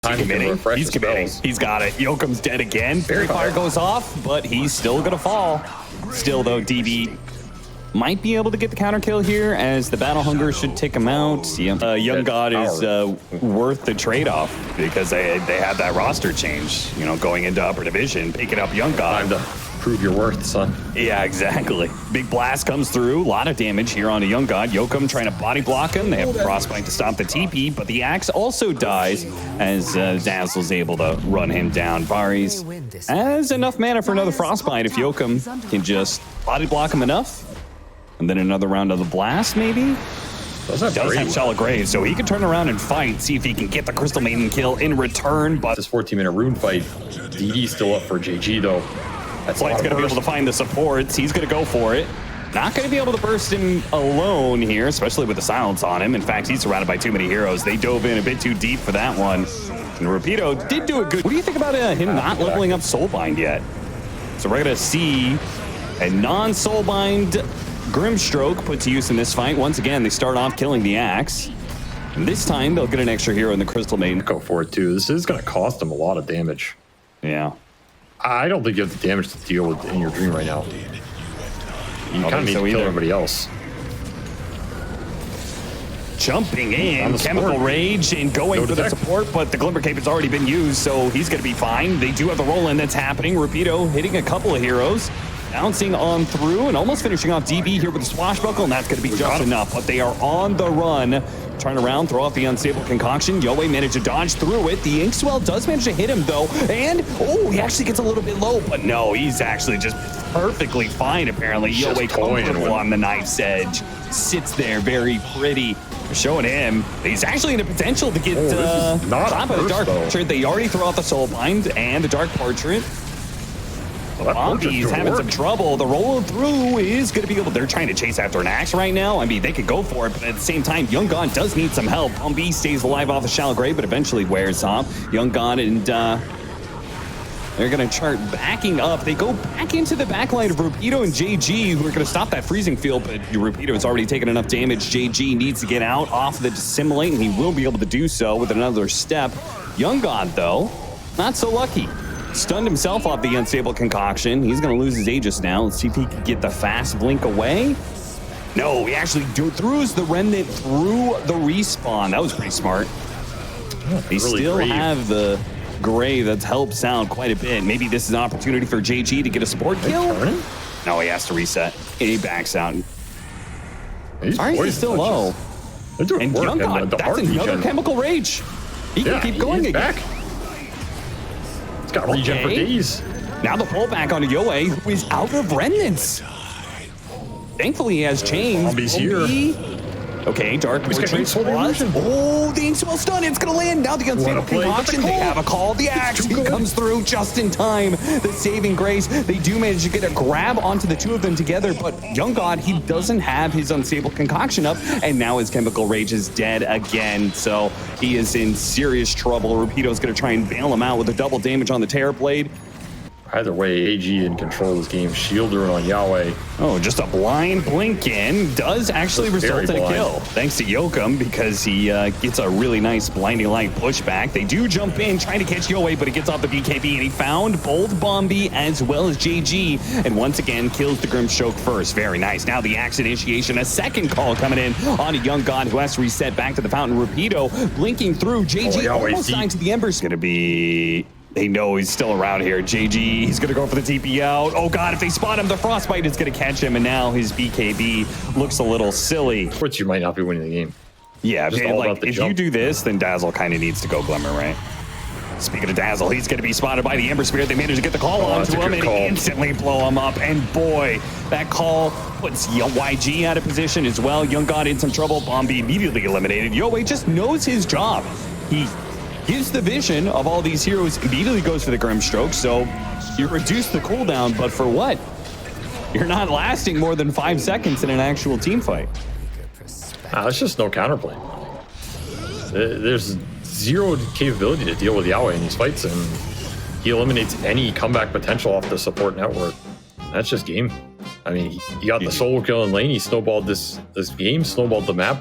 He's committing. He's got it. Yokum's dead again. Fairy Fire goes off, but he's still going to fall. Still, though, DB might be able to get the counter kill here as the Battle Hunger should take him out. Young God is worth the trade-off because they had that roster change, you know, going into Upper Division, picking up Young God. Time to prove your worth, son. Yeah, exactly. Big blast comes through. A lot of damage here on a Young God. Yokum trying to body block him. They have Frostbite to stop the TP, but the axe also dies as Dazzle's able to run him down. Varis has enough mana for another Frostbite if Yokum can just body block him enough. And then another round of the blast, maybe? Does have Shallow Grave, so he can turn around and fight, see if he can get the Crystal Maiden kill in return. But this 14-minute rune fight, DD's still up for JG, though. That's why he's going to be able to find the supports. He's going to go for it. Not going to be able to burst him alone here, especially with the silence on him. In fact, he's surrounded by too many heroes. They dove in a bit too deep for that one. And Rapido did do a good... What do you think about him not leveling up Soulbind yet? So we're going to see a non-Soulbind Grimstroke put to use in this fight. Once again, they start off killing the axe. And this time, they'll get an extra hero in the Crystal Maiden. Go for it, too. This is going to cost them a lot of damage. Yeah. I don't think you have the damage to deal with in your dream right now. You kind of need to kill everybody else. Jumping in, Chemical Rage and going for the support, but the Glimmer Cape has already been used, so he's going to be fine. They do have the roll-in that's happening. Rapido hitting a couple of heroes, bouncing on through and almost finishing off DB here with the Swashbuckle, and that's going to be just enough. But they are on the run. Turn around, throw off the Unstable Concoction. Yoe managed to dodge through it. The Inkswell does manage to hit him, though. And, he actually gets a little bit low. But no, he's actually just perfectly fine, apparently. Yoe comfortable on the knife's edge. Sits there very pretty. They're showing him he's actually in a potential to get top of the Dark Portrait. They already throw out the Soulbind and the Dark Portrait. He's having some trouble. The roll through is going to be able. They're trying to chase after an axe right now. I mean, they could go for it, but at the same time, Young God does need some help. Bumby stays alive off the Shallow Grave, but eventually wears off. Young God and they're going to start backing up. They go back into the backline of Rapido and JG, who are going to stop that freezing field, but Rapido has already taken enough damage. JG needs to get out off the Dissimulate, and he will be able to do so with another step. Young God, though, not so lucky. Stunned himself off the Unstable Concoction. He's going to lose his Aegis now. Let's see if he can get the fast blink away. No, he actually throws the Remnant through the respawn. That was pretty smart. They still have the Grave that helps out quite a bit. Maybe this is an opportunity for JG to get a support kill. No, he has to reset. He backs out. He's still low. And Young God, that's another Chemical Rage. He can keep going again. Got regen for days. Now the pullback on Yoe, who is out of remnants. Thankfully, he has chains. Zombies here. Okay, Dark Portrait. Oh, the Inkswell stun. It's going to land. Now the Unstable Concoction. They have a call. The axe. He comes through just in time. The saving grace. They do manage to get a grab onto the two of them together, but Young God, he doesn't have his Unstable Concoction up, and now his Chemical Rage is dead again. So he is in serious trouble. Rapido's going to try and bail him out with a double damage on the Terror Blade. Either way, AG in control of this game. Shield rune on Yahweh. Oh, just a blind blink in does actually result in a kill. Thanks to Yokum, because he gets a really nice blinding light pushback. They do jump in, trying to catch Yoe, but he gets off the BKB, and he found both Bombi as well as JG, and once again kills the Grimstroke first. Very nice. Now the axe initiation, a second call coming in on a Young God who has to reset back to the fountain. Rapido blinking through. JG almost dying to the embers. Gonna be... They know he's still around here. JG, he's going to go for the TP out. Oh, God, if they spot him, the Frostbite is going to catch him, and now his BKB looks a little silly. Which you might not be winning the game. Yeah, if you do this, then Dazzle kind of needs to go Glimmer, right? Speaking of Dazzle, he's going to be spotted by the Ember Spirit. They managed to get the call onto him and instantly blow him up. And boy, that call puts YG out of position as well. Young God in some trouble. Bombi immediately eliminated. Yoe just knows his job. He gives the vision of all these heroes, immediately goes for the Grimstroke, so you reduce the cooldown, but for what? You're not lasting more than 5 seconds in an actual team fight. It's just no counterplay. There's zero capability to deal with Yahweh in these fights, and he eliminates any comeback potential off the support network. That's just game. I mean, he got the solo kill in lane, he snowballed this game, snowballed the map with